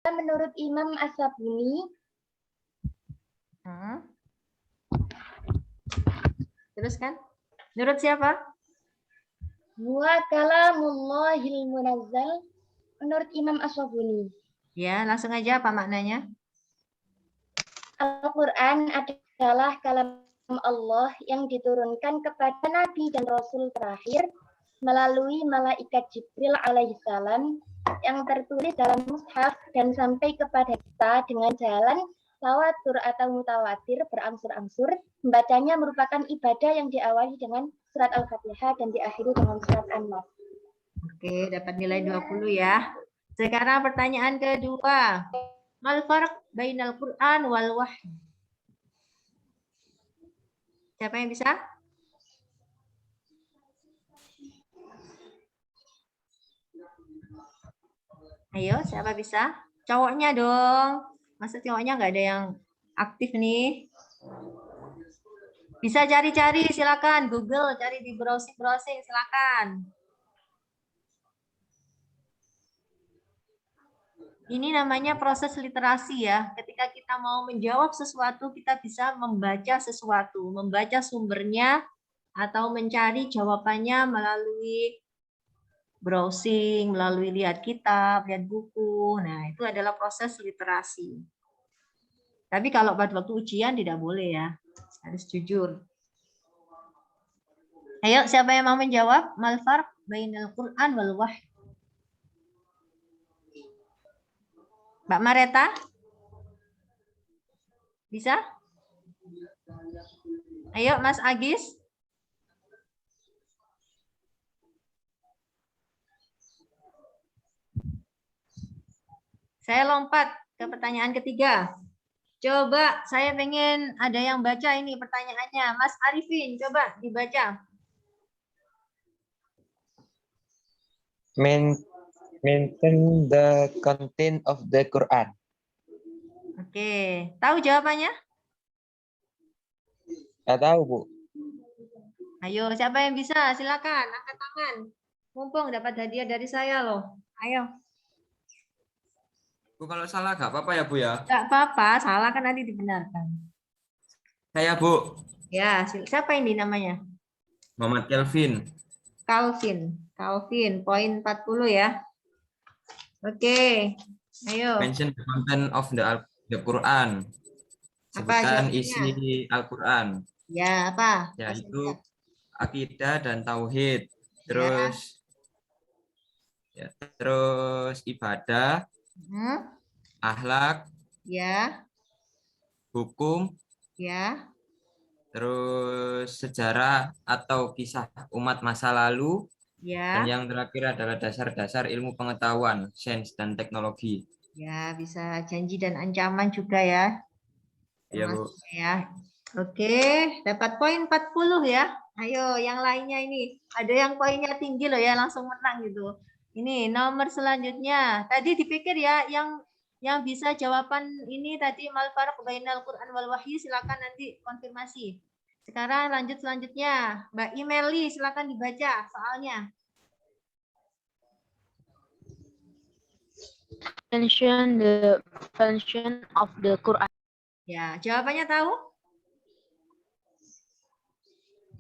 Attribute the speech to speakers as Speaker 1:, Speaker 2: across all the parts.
Speaker 1: menurut Imam As-Sabuni.
Speaker 2: Terus kan? Menurut siapa?
Speaker 1: Wa kalamullahil munazzal menurut Imam As-Sabuni.
Speaker 2: Ya, langsung aja apa maknanya?
Speaker 1: Al-Quran adalah kalam Allah yang diturunkan kepada Nabi dan Rasul terakhir melalui malaikat Jibril alaihissalam yang tertulis dalam mushaf dan sampai kepada kita dengan jalan tawatur atau mutawatir berangsur-angsur. Membacanya merupakan ibadah yang diawali dengan surat Al-Fatihah dan diakhiri dengan surat An-Nas.
Speaker 2: Oke, dapat nilai 20 ya. Sekarang pertanyaan kedua. Mal farq bainal Qur'an wal wahyi? Siapa yang bisa? Ayo, siapa bisa? Cowoknya dong. Masa cowoknya nggak ada yang aktif nih? Bisa cari-cari, silakan. Google, cari di browsing-browsing, silakan. Ini namanya proses literasi ya. Ketika kita mau menjawab sesuatu, kita bisa membaca sesuatu, membaca sumbernya, atau mencari jawabannya melalui browsing, melalui lihat kitab, lihat buku. Nah, itu adalah proses literasi. Tapi kalau pada waktu ujian tidak boleh ya. Harus jujur. Ayo, siapa yang mau menjawab? Mal farq bainal Qur'an wal wahyi? Mbak Mareta? Bisa? Ayo, Mas Agis. Saya lompat ke pertanyaan ketiga. Coba, saya pengen ada yang baca ini pertanyaannya. Mas Arifin, coba dibaca.
Speaker 3: Maintain the content of the Quran.
Speaker 2: Oke, tahu jawabannya?
Speaker 3: Nggak tahu, Bu.
Speaker 2: Ayo, siapa yang bisa? Silakan, angkat tangan. Mumpung dapat hadiah dari saya loh. Ayo.
Speaker 4: Bu, kalau salah nggak apa-apa ya, Bu ya?
Speaker 2: Nggak apa-apa, salah kan nanti dibenarkan.
Speaker 4: Saya, Bu.
Speaker 2: Ya, siapa ini namanya?
Speaker 4: Muhammad Kelvin.
Speaker 2: Calvin, poin 40 ya. Oke, ayo.
Speaker 4: Mention the content of the Quran. Sebutkan isi Al-Quran.
Speaker 2: Ya, apa?
Speaker 4: Yaitu akidah dan tauhid. Terus ibadah, akhlak,
Speaker 2: ya,
Speaker 4: hukum,
Speaker 2: ya,
Speaker 4: terus sejarah atau kisah umat masa lalu, dan
Speaker 2: ya.
Speaker 4: yang terakhir adalah dasar-dasar ilmu pengetahuan, sains dan teknologi.
Speaker 2: Ya, bisa janji dan ancaman juga ya.
Speaker 4: Ya, Bu.
Speaker 2: Ya. Oke, dapat poin 40 ya. Ayo, yang lainnya ini. Ada yang poinnya tinggi loh ya, langsung menang gitu. Ini nomor selanjutnya. Tadi dipikir ya, yang bisa jawaban ini tadi mal farq bainal Quran wal wahyi, silakan nanti konfirmasi. Sekarang lanjut selanjutnya. Mbak Imeli, silakan dibaca soalnya.
Speaker 5: Mention the function of the Quran.
Speaker 2: Ya, jawabannya tahu?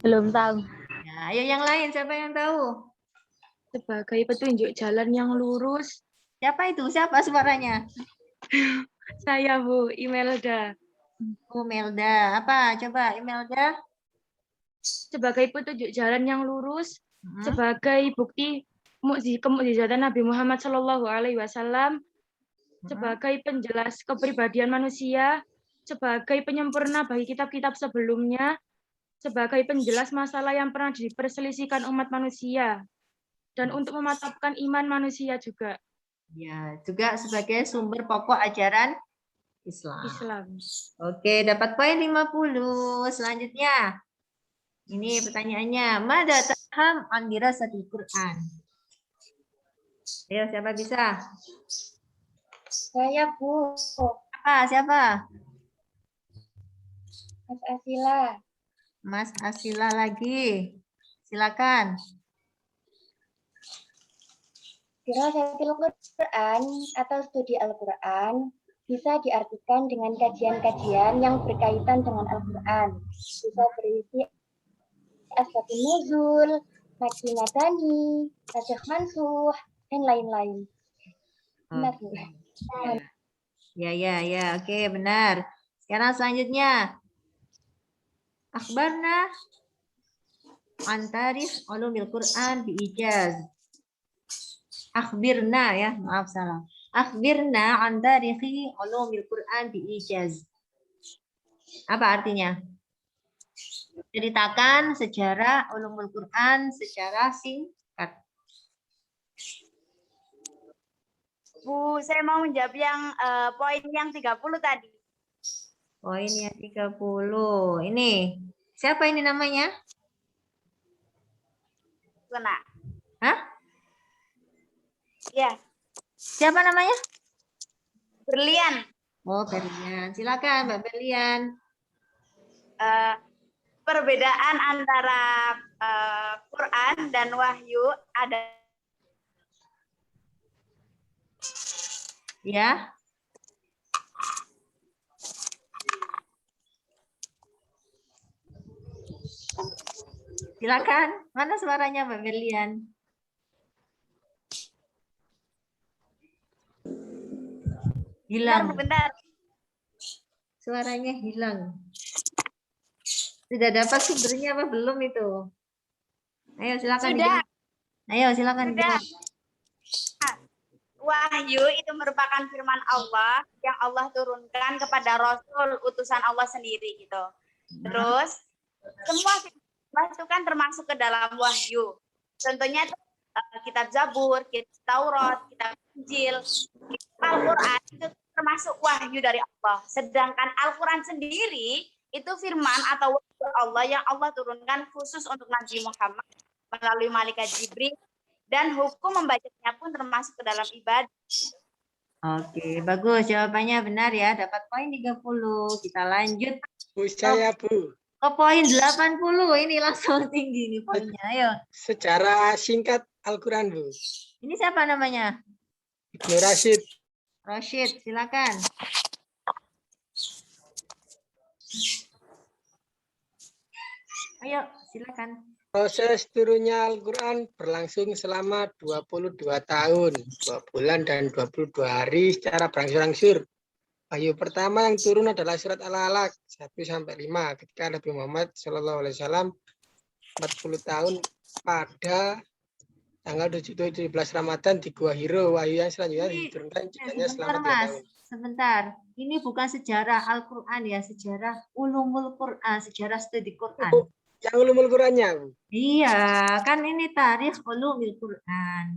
Speaker 5: Belum tahu.
Speaker 2: Ya, ayo yang lain, siapa yang tahu?
Speaker 5: Sebagai petunjuk jalan yang lurus.
Speaker 2: Siapa itu? Siapa suaranya?
Speaker 5: Saya, Bu, Imelda.
Speaker 2: Oh, Melda. Apa? Coba, Imelda.
Speaker 5: Sebagai petunjuk jalan yang lurus, sebagai bukti kemukjizatan Nabi Muhammad SAW, sebagai penjelas kepribadian manusia, sebagai penyempurna bagi kitab-kitab sebelumnya, sebagai penjelas masalah yang pernah diperselisihkan umat manusia, dan untuk memantapkan iman manusia juga.
Speaker 2: Ya, juga sebagai sumber pokok ajaran Islam. Oke, dapat poin 50. Selanjutnya. Ini pertanyaannya. Mada taham an dirasatil Quran? Ayo, siapa bisa?
Speaker 1: Saya, Bu.
Speaker 2: Siapa?
Speaker 1: Mas Asila.
Speaker 2: Mas Asila lagi. Silakan.
Speaker 1: Dirasatil Quran atau studi Al-Quran bisa diartikan dengan kajian-kajian yang berkaitan dengan Al-Quran. Bisa berisi asbabun nuzul, maki madani, nasikh mansuh, dan lain-lain. Benar, Bu.
Speaker 2: Ya, oke, benar. Sekarang selanjutnya. Akhbarna an tarikh ulumil Quran bi ijaz. Akhbirna ya, maaf salah. Akhbirna an tarikhi ulumil Quran bi ijaz. Apa artinya? Ceritakan sejarah ulumul Quran secara singkat.
Speaker 6: Bu, saya mau menjawab yang poin yang 30 tadi.
Speaker 2: Poin yang 30. Ini. Siapa ini namanya?
Speaker 6: Kena.
Speaker 2: Hah?
Speaker 6: Ya,
Speaker 2: Siapa namanya?
Speaker 6: Berlian.
Speaker 2: Oh, Berlian. Silakan, Mbak Berlian.
Speaker 6: Perbedaan antara Quran dan wahyu ada.
Speaker 2: Ya. Silakan. Mana suaranya Mbak Berlian? Hilang.
Speaker 6: Bentar.
Speaker 2: Suaranya hilang. Sudah dapat sumbernya apa belum itu? Ayo silakan.
Speaker 6: Sudah.
Speaker 2: Ayo silakan.
Speaker 6: Sudah. Wahyu itu merupakan firman Allah yang Allah turunkan kepada Rasul utusan Allah sendiri gitu. Terus semua firman itu kan termasuk ke dalam wahyu. Contohnya kitab Zabur, kitab Taurat, kitab Injil, Al-Quran itu termasuk wahyu dari Allah. Sedangkan Al-Quran sendiri itu firman atau wahyu Allah yang Allah turunkan khusus untuk Nabi Muhammad melalui malaikat Jibril. Dan hukum membacanya pun termasuk ke dalam ibadah.
Speaker 2: Oke, bagus. Jawabannya benar ya. Dapat poin 30. Kita lanjut.
Speaker 7: Bu, saya Bu.
Speaker 2: Ke poin 80. Ini langsung tinggi nih poinnya. Ayo.
Speaker 7: Secara singkat Al-Quran, Bu.
Speaker 2: Ini siapa namanya?
Speaker 7: Ibnu Rashid.
Speaker 2: Rashid, silakan. Ayo, silakan.
Speaker 7: Proses turunnya Al-Quran berlangsung selama 22 tahun, 2 bulan dan 22 hari secara berangsur-angsur. Wahyu pertama yang turun adalah surat Al-Alaq 1-5 ketika Nabi Muhammad SAW 40 tahun pada tanggal 17 Ramadan di Gua Hiro. Wahyu yang selanjutnya diturunkan jadinya selama 3 tahun.
Speaker 2: Sebentar, ini bukan sejarah Al-Quran ya, sejarah ulumul Quran, sejarah studi Quran.
Speaker 7: Yang ulumul Qurannya, Bu.
Speaker 2: Iya, kan ini tarikh ulumul Quran.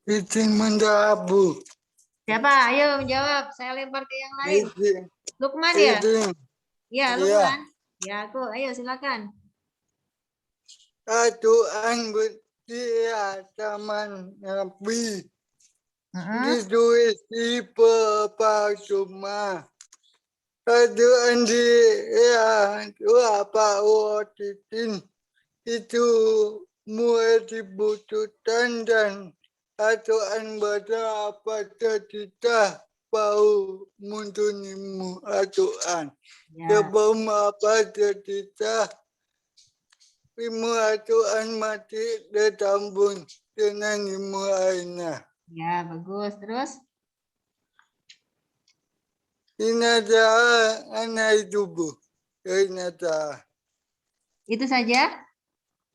Speaker 8: Izin menjawab, Bu.
Speaker 2: Siapa? Ayo menjawab. Saya lempar ke yang lain.
Speaker 8: Izin.
Speaker 2: Lukman ya?
Speaker 8: Izin.
Speaker 2: Ya, Lukman. Ya, aku. Ayo silakan.
Speaker 8: Tuhan bersedia taman Nabi. Ditulis di Pepatuma. Tuhan dia apa wakitin itu mulai dibutuhkan dan aturan berapa kita bau muntunimu aturan. Sebelum apa kita ilmu aturan mati ditambung dengan ilmu lainnya.
Speaker 2: Ya, bagus. Terus?
Speaker 8: Inada anak itu, Bu. Inada.
Speaker 2: Itu saja?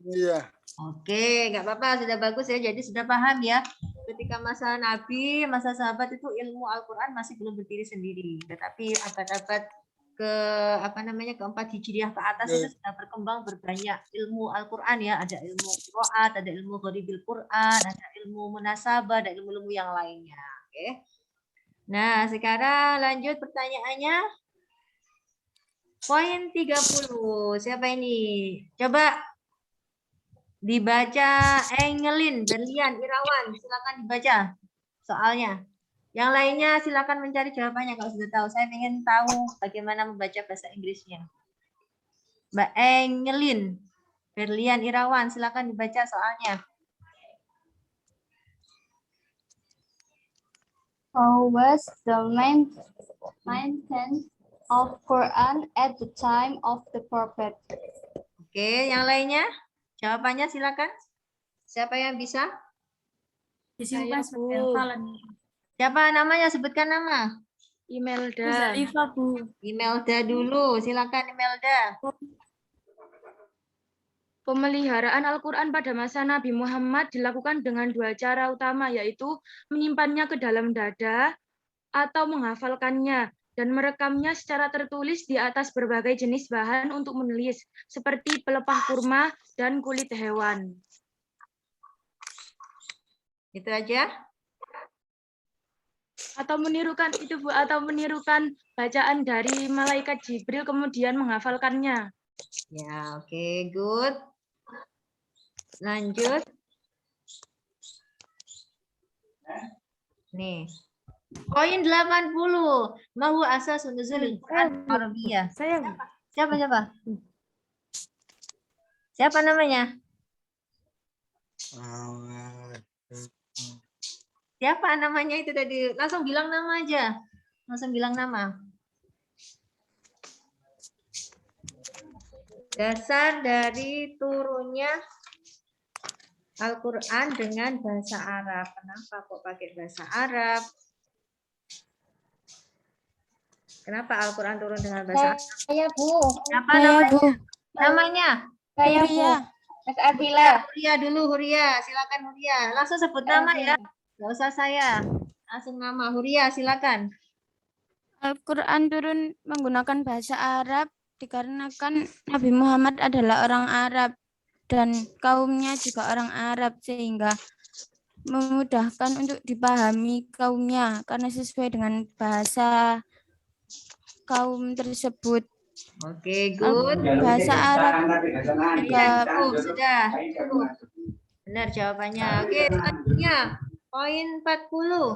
Speaker 8: Iya.
Speaker 2: Oke, nggak apa-apa, sudah bagus ya. Jadi sudah paham ya. Ketika masa Nabi, masa sahabat itu ilmu Al-Quran masih belum berdiri sendiri. Tetapi abad-abad keempat Hijriah ke atas itu sudah berkembang berbanyak ilmu Al-Quran ya. Ada ilmu qiraat, ada ilmu gharibil Quran, ada ilmu munasabah, ada ilmu-ilmu yang lainnya. Oke. Nah, sekarang lanjut pertanyaannya. Poin 30. Siapa ini? Coba dibaca Engelin, Berlian, Irawan. Silakan dibaca soalnya. Yang lainnya silakan mencari jawabannya kalau sudah tahu. Saya ingin tahu bagaimana membaca bahasa Inggrisnya. Mbak Engelin. Berlian Irawan, silakan dibaca soalnya.
Speaker 9: How was the maintenance of Quran at the time of the Prophet?
Speaker 2: Oke, yang lainnya? Jawabannya silakan. Siapa yang bisa?
Speaker 5: Saya, Bu.
Speaker 2: Siapa namanya? Sebutkan nama.
Speaker 5: Imelda.
Speaker 2: Imelda dulu, silakan Imelda.
Speaker 5: Pemeliharaan Al-Quran pada masa Nabi Muhammad dilakukan dengan dua cara utama, yaitu menyimpannya ke dalam dada atau menghafalkannya, dan merekamnya secara tertulis di atas berbagai jenis bahan untuk menulis, seperti pelepah kurma dan kulit hewan.
Speaker 2: Itu aja.
Speaker 5: Atau menirukan itu, Bu, atau menirukan bacaan dari malaikat Jibril kemudian menghafalkannya.
Speaker 2: Ya, oke, good. Lanjut. Nih. Poin 80. Mahu asas nuzul Quran Arabiyah. Siapa? Siapa namanya? Siapa namanya itu tadi? Langsung bilang nama aja. Langsung bilang nama. Dasar dari turunnya Al-Quran dengan bahasa Arab. Kenapa kok pakai bahasa Arab? Kenapa Al-Quran turun dengan bahasa Arab?
Speaker 1: Saya, Bu.
Speaker 2: Apa namanya? Namanya?
Speaker 1: Saya, Bu. Mas Adila.
Speaker 2: Huria dulu, Huria. Silakan Huria. Langsung sebut nama ya. Nggak usah saya. Langsung nama. Huria, silakan.
Speaker 9: Al-Quran turun menggunakan bahasa Arab dikarenakan Nabi Muhammad adalah orang Arab dan kaumnya juga orang Arab, sehingga memudahkan untuk dipahami kaumnya karena sesuai dengan bahasa kaum tersebut.
Speaker 2: Oke, good.
Speaker 9: Bahasa Arab juga
Speaker 2: sudah. Benar jawabannya. Oke, selanjutnya. Poin 40.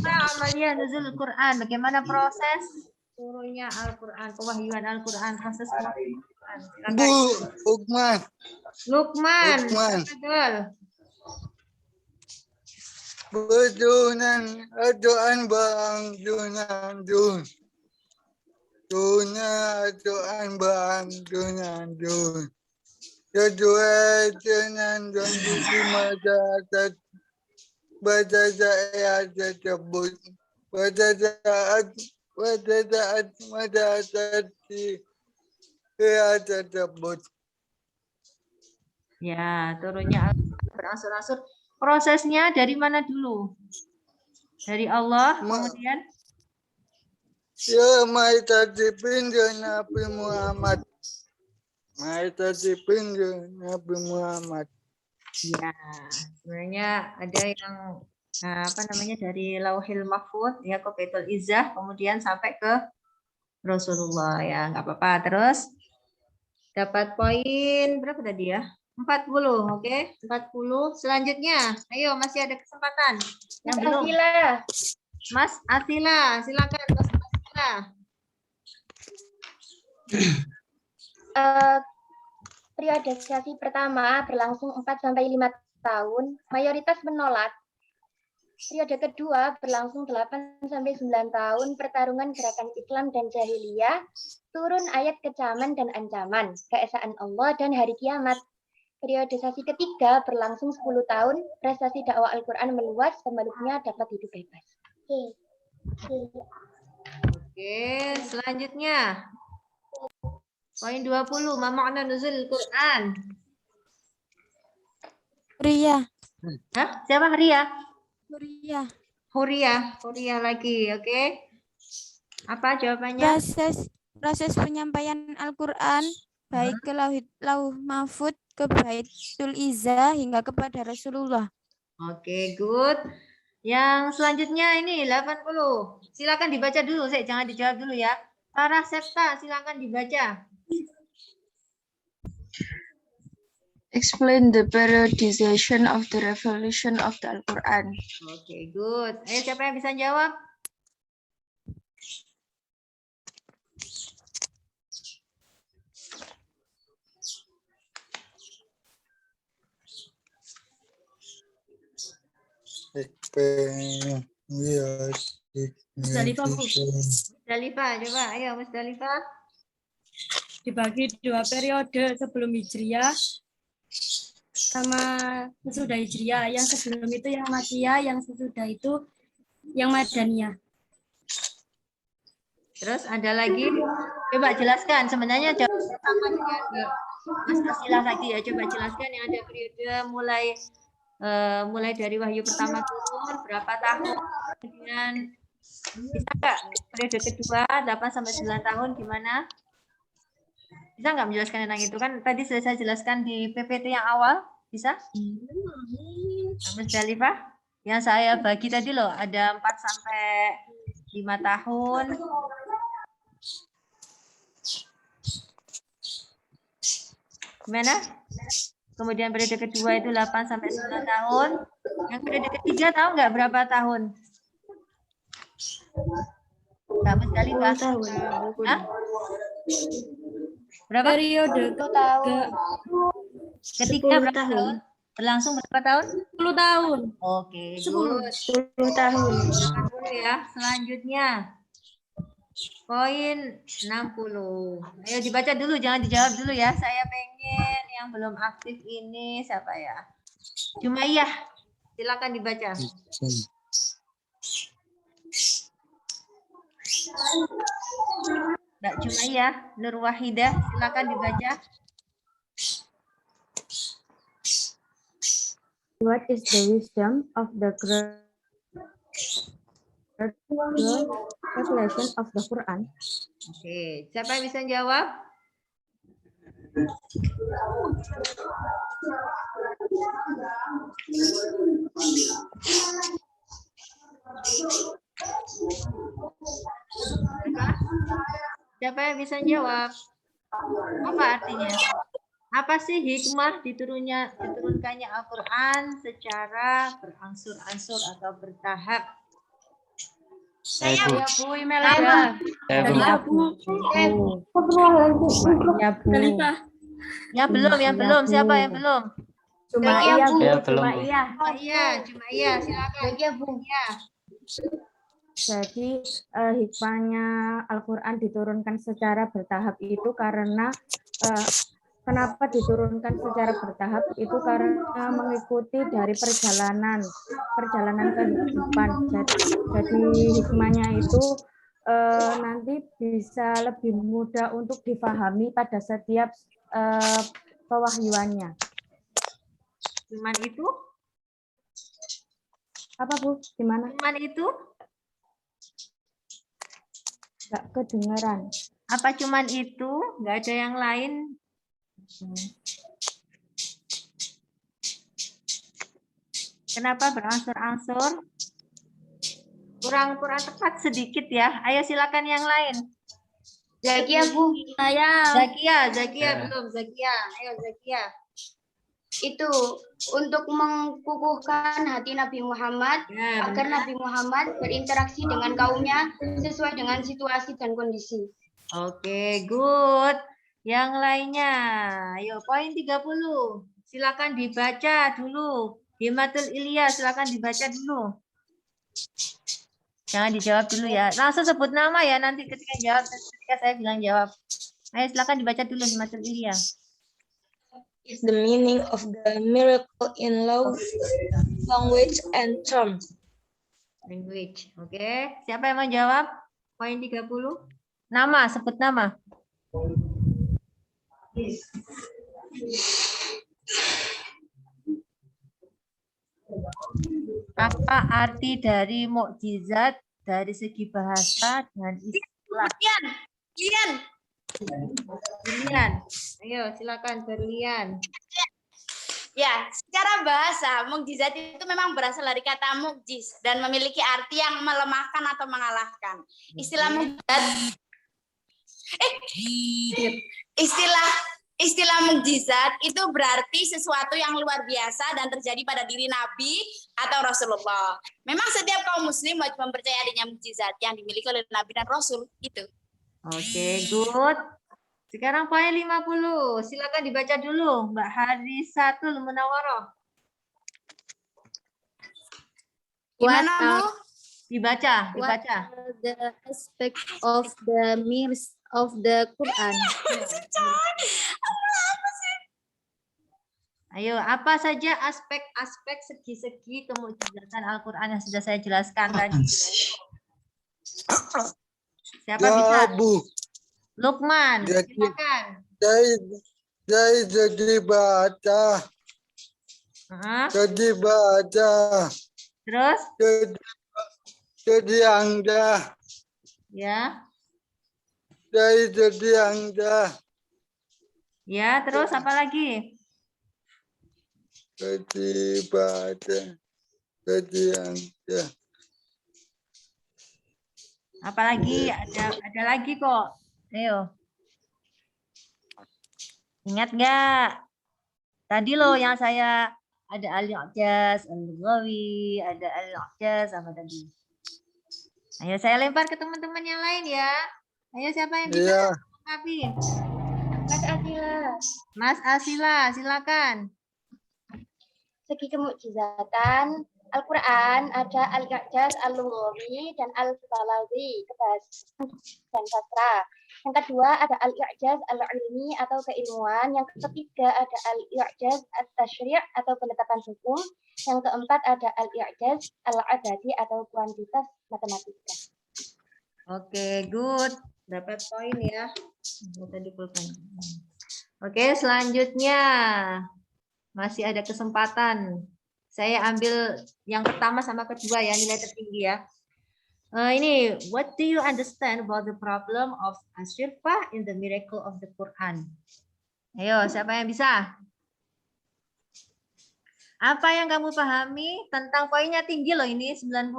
Speaker 2: Amalia nuzul Quran. Bagaimana proses turunnya Al-Quran, pewahyuan Al-Quran, proses Al-Quran.
Speaker 8: Bu, Lukman.
Speaker 2: Lukman. Betul.
Speaker 8: Berjunan, aduan bang, junan. Aduan bang, junan. Kedua, junan, di masyarakat. Pada saat tersebut. Pada saat tersebut.
Speaker 2: Ya, turunnya berangsur-angsur. Prosesnya dari mana dulu? Dari Allah, kemudian?
Speaker 8: Ya, mai tertipin Nabi Muhammad.
Speaker 2: Ya, sebenarnya ada yang dari Lauhil Mahfuz ya ke Baitul Izzah, kemudian sampai ke Rasulullah ya, nggak apa-apa. Terus dapat poin berapa tadi ya? 40, oke? 40. Selanjutnya, ayo masih ada kesempatan. Yang belum. Mas Atila, silakan Mas Atila.
Speaker 1: Periodisasi pertama berlangsung 4-5 tahun, mayoritas menolak. Periode kedua berlangsung 8-9 tahun, pertarungan gerakan Islam dan jahiliyah, turun ayat kecaman dan ancaman, keesaan Allah dan hari kiamat. Periodisasi ketiga berlangsung 10 tahun, prestasi dakwah Al-Quran meluas, pemeluknya dapat hidup bebas.
Speaker 2: Oke, selanjutnya. Poin 20, ma makna nuzul Quran.
Speaker 9: Huria.
Speaker 2: Hah? Siapa Huria?
Speaker 9: Huria.
Speaker 2: Huria lagi, oke. Apa jawabannya?
Speaker 9: Proses penyampaian Al-Quran baik ke Lauh Mahfuz, ke Baitul Izzah hingga kepada Rasulullah.
Speaker 2: Oke, good. Yang selanjutnya ini 80. Silakan dibaca dulu, jangan dijawab dulu ya. Sarah Septa, silakan dibaca.
Speaker 5: Explain the periodization of the revelation of the Al-Quran.
Speaker 2: Oke, good. Ayo siapa yang bisa jawab?
Speaker 5: Musdalifah, Bu.
Speaker 2: Musdalifah, coba ayo Musdalifah.
Speaker 5: Dibagi 2 periode, sebelum Hijriah sama sesudah Hijriah. Yang sebelum itu yang Makkiyah, yang sesudah itu yang Madaniyah.
Speaker 2: Terus ada lagi, coba jelaskan. Sebenarnya jawab sama dengan Mas Asilah tadi ya. Coba jelaskan yang ada periode mulai dari wahyu pertama turun berapa tahun, kemudian bisa nggak periode kedua 8 sampai 9 tahun gimana? Bisa nggak menjelaskan tentang itu? Kan tadi sudah saya jelaskan di PPT yang awal, bisa? Musdalifah yang saya bagi tadi loh, ada 4 sampai 5 tahun. Gimana? Kemudian periode kedua itu 8 sampai 9 tahun. Yang periode ketiga tahu nggak berapa tahun? Nggak Musdalifah. Hah? Berapa?
Speaker 5: Periode
Speaker 1: 10 tahun.
Speaker 2: Ketiga berapa tahun? Berlangsung berapa tahun?
Speaker 5: 10 tahun.
Speaker 2: Oke,
Speaker 5: 10 tahun.
Speaker 2: dulu ya. Selanjutnya poin 60. Ayo dibaca dulu, jangan dijawab dulu ya. Saya pengen yang belum aktif ini siapa ya? Jumaiyah. Silakan dibaca. Mbak Jumaiyah, Nur Wahidah, silakan dibaca.
Speaker 10: What is the wisdom of the great revelation of the Quran?
Speaker 2: Oke, siapa yang bisa jawab? Siapa yang bisa jawab? Apa artinya? Apa sih hikmah diturunkannya Al-Quran secara berangsur-angsur atau bertahap?
Speaker 5: Saya Bu
Speaker 2: Nama.
Speaker 5: Imelda.
Speaker 3: Saya Bu.
Speaker 10: Ya, Bu.
Speaker 5: Musdalifah.
Speaker 2: Yang belum. Siapa yang belum?
Speaker 10: Jumaiyah, Bu.
Speaker 3: Ya, belum, Bu.
Speaker 10: Jumaiyah.
Speaker 2: Jumaiyah, silakan.
Speaker 10: Jadi hikmahnya Al-Quran diturunkan secara bertahap itu karena kenapa diturunkan secara bertahap itu karena mengikuti dari perjalanan kehidupan. Jadi hikmahnya itu nanti bisa lebih mudah untuk difahami pada setiap pewahyuannya.
Speaker 2: Cuman itu?
Speaker 10: Apa Bu? Gimana?
Speaker 2: Cuman itu?
Speaker 10: Nggak kedengeran.
Speaker 2: Apa cuman itu? Nggak ada yang lain? Kenapa berangsur-angsur? Kurang tepat sedikit ya. Ayo silakan yang lain.
Speaker 1: Zakia, Bu.
Speaker 2: Zakia belum. Ayo Zakia.
Speaker 1: Itu untuk mengkukuhkan hati Nabi Muhammad agar Nabi Muhammad berinteraksi dengan kaumnya sesuai dengan situasi dan kondisi.
Speaker 2: Oke, good. Yang lainnya, ayo poin 30. Silakan dibaca dulu. Himatul Ilya, silakan dibaca dulu. Jangan dijawab dulu ya. Langsung sebut nama ya nanti ketika saya bilang jawab. Ayo silakan dibaca dulu Himatul Ilya.
Speaker 11: Is the meaning of the miracle in law, language and term.
Speaker 2: Language. Oke. Siapa yang mau jawab? Poin 30. Nama, sebut nama. Apa arti dari mukjizat dari segi bahasa dan istilah? Berlian. Ayo silakan Berlian.
Speaker 6: Ya, secara bahasa, mukjizat itu memang berasal dari kata mukjiz dan memiliki arti yang melemahkan atau mengalahkan. Istilah mukjizat Istilah mukjizat itu berarti sesuatu yang luar biasa dan terjadi pada diri Nabi atau Rasulullah. Memang setiap kaum muslim wajib mempercayai adanya mukjizat yang dimiliki oleh Nabi dan Rasul itu.
Speaker 2: Oke, good. Sekarang poin 50. Silakan dibaca dulu Mbak Hadisatul Munawwaroh.
Speaker 6: Gimana, Mu?
Speaker 2: Dibaca,
Speaker 12: What
Speaker 2: dibaca.
Speaker 12: are the aspects of the mirrors of the Quran?
Speaker 2: Ayo, apa saja aspek-aspek segi-segi kemukjizatan Al-Quran yang sudah saya jelaskan tadi? Siapa bisa?
Speaker 8: Bu.
Speaker 2: Lukman,
Speaker 8: Jadi-
Speaker 2: silakan.
Speaker 8: Saya jadi baca. Jadi baca.
Speaker 2: Terus?
Speaker 8: Jadi Anda.
Speaker 2: Ya.
Speaker 8: Saya jadi Anda.
Speaker 2: Ya, terus apa lagi?
Speaker 8: Jadi baca. Jadi Anda.
Speaker 2: Apa lagi? Ada lagi kok. Ayo. Ingat nggak? Tadi loh yang saya ada al-i'jaz, al-lughawi, ada al-i'jaz apa tadi? Ayo saya lempar ke teman-teman yang lain ya. Ayo siapa yang bisa
Speaker 8: Iya.
Speaker 2: melengkapi?
Speaker 1: Mas Asila.
Speaker 2: Mas Asila, silakan.
Speaker 1: Segi kemukjizatan Al-Quran ada al-i'jaz, al-lughawi, dan al-balawi, kebahasaan dan sastra. Yang kedua ada al-i'jaz al-ilmi atau keilmuan. Yang ketiga ada al-i'jaz at-tasyri' atau penetapan hukum. Yang keempat ada al-i'jaz al-adadi atau kuantitas matematika.
Speaker 2: Oke, good. Dapat poin ya. Tadi pulpen. Oke, selanjutnya masih ada kesempatan. Saya ambil yang pertama sama kedua ya, nilai tertinggi ya. Ini, what do you understand about the problem of asyirfah in the miracle of the Quran? Ayo, siapa yang bisa? Apa yang kamu pahami tentang poinnya tinggi loh ini 90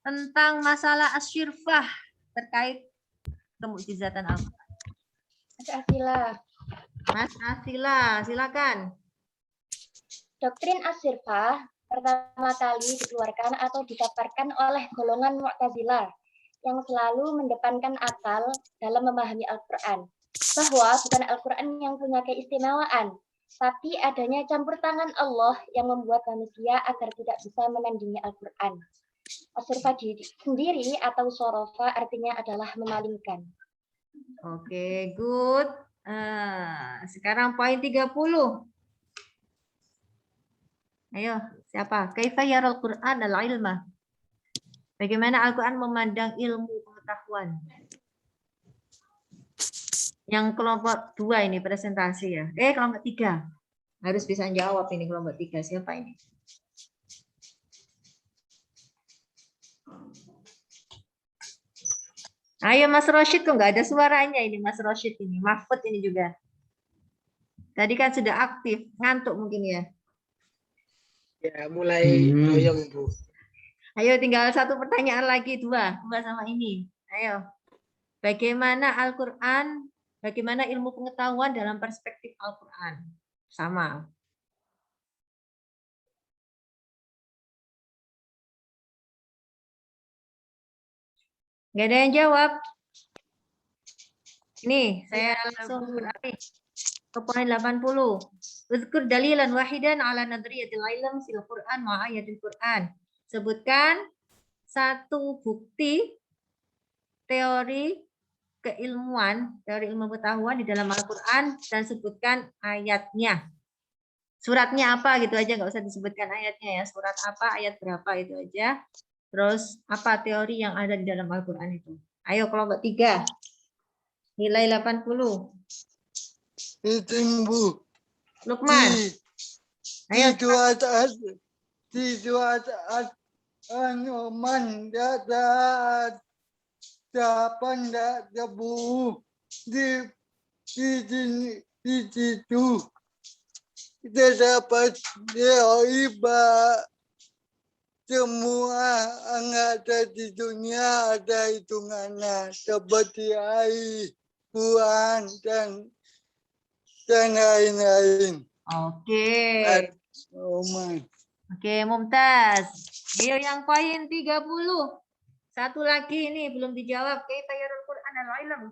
Speaker 2: tentang masalah asyirfah terkait kemukjizatan Al-Quran.
Speaker 1: Mas Asila.
Speaker 2: Mas Asila, silakan.
Speaker 1: Doktrin asyirfah pertama kali dikeluarkan atau didapatkan oleh golongan Mu'tazilah yang selalu mendepankan akal dalam memahami Al-Quran. Bahwa bukan Al-Quran yang punya keistimewaan, tapi adanya campur tangan Allah yang membuat manusia agar tidak bisa menandingi Al-Quran. Asyirfah sendiri atau sorofa artinya adalah memalingkan.
Speaker 2: Oke, good. Sekarang poin 30. Ayo, siapa? Kaifa yaral Qur'an al-ilma? Bagaimana Al-Quran memandang ilmu pengetahuan? Yang kelompok 2 ini presentasi ya. Kelompok 3. Harus bisa jawab ini kelompok 3. Siapa ini? Ayo Mas Rosyid, kok nggak ada suaranya ini Mas Rosyid ini. Mahfud ini juga. Tadi kan sudah aktif, ngantuk mungkin ya.
Speaker 7: Ya, mulai doyong, Bu.
Speaker 2: Ayo tinggal satu pertanyaan lagi, dua sama ini. Ayo. Bagaimana Al-Quran, bagaimana ilmu pengetahuan dalam perspektif Al-Quran? Sama. Nggak ada yang jawab. Ini saya langsung beralih ke poin 80. Uzkur dalilan wahidan ala nadriyatil ilm fil Quran ma ayatil Quran. Sebutkan satu bukti teori keilmuan, teori ilmu pengetahuan di dalam Al-Quran dan sebutkan ayatnya. Suratnya apa gitu aja, nggak usah disebutkan ayatnya ya. Surat apa, ayat berapa itu aja. Terus apa teori yang ada di dalam Al-Quran itu. Ayo kelompok 3. Nilai 80.
Speaker 8: Itu Bu.
Speaker 2: Lukman. Ayo.
Speaker 8: Di surat An-Nu'man dapat Bu di situ kita dapat teori semua yang ada di dunia ada hitungannya seperti air, bulan dan lain-lain.
Speaker 2: Oke.
Speaker 8: Oman.
Speaker 2: Oke, Mumtaz. Ayo yang poin 30. Satu lagi ini belum dijawab. Kaifa yarul Qur'an al-ilm.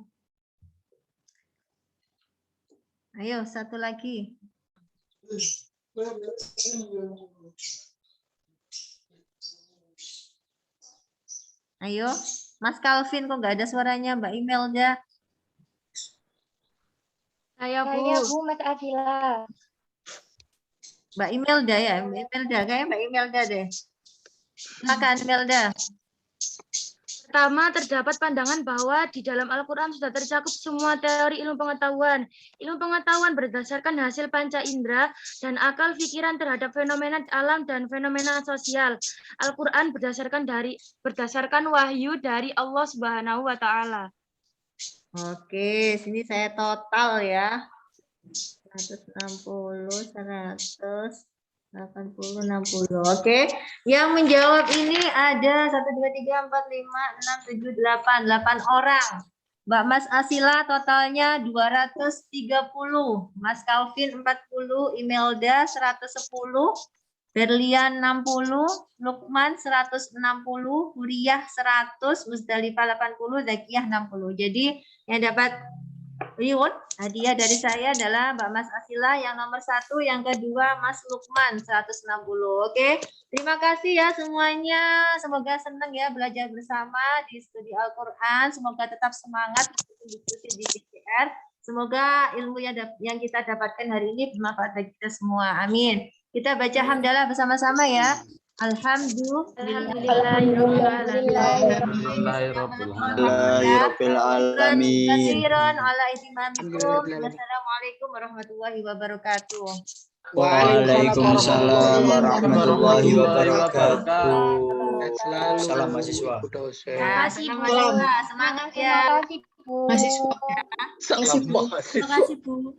Speaker 2: Ayo satu lagi. Ayo, Mas Calvin kok nggak ada suaranya, Mbak Imelda?
Speaker 5: Saya Bu.
Speaker 1: Saya Bu, Mas Afila.
Speaker 2: Mbak Imelda ya, Mbak Imelda, kayaknya Mbak Imelda deh. Silakan Imelda.
Speaker 5: Pertama, terdapat pandangan bahwa di dalam Al-Quran sudah tercakup semua teori ilmu pengetahuan. Ilmu pengetahuan berdasarkan hasil panca indera dan akal pikiran terhadap fenomena alam dan fenomena sosial. Al-Quran berdasarkan wahyu dari Allah Subhanahu wa Ta'ala.
Speaker 2: Oke, sini saya total ya. 160, 100. 80, 60. Oke. Yang menjawab ini ada 1, 2, 3, 4, 5, 6, 7, 8. 8 orang. Mbak Mas Asila totalnya 230. Mas Calvin 40. Imelda 110. Berlian 60. Lukman 160. Huriyah 100. Musdalifah 80. Zakiyah 60. Jadi yang dapat reward hadiah dari saya adalah Mbak Mas Asila yang nomor 1, yang kedua Mas Lukman 160. Oke, terima kasih ya semuanya. Semoga senang ya belajar bersama di studi Al-Quran. Semoga tetap semangat diskusi di PCR. Semoga ilmu yang kita dapatkan hari ini bermanfaat bagi kita semua. Amin. Kita baca hamdalah bersama-sama ya. Wassalamualaikum warahmatullahi wabarakatuh.
Speaker 13: Waalaikumsalam warahmatullahi wabarakatuh. Salam mahasiswa.
Speaker 2: Semangat ya.
Speaker 1: Terima kasih Bu.
Speaker 11: Terima kasih Bu.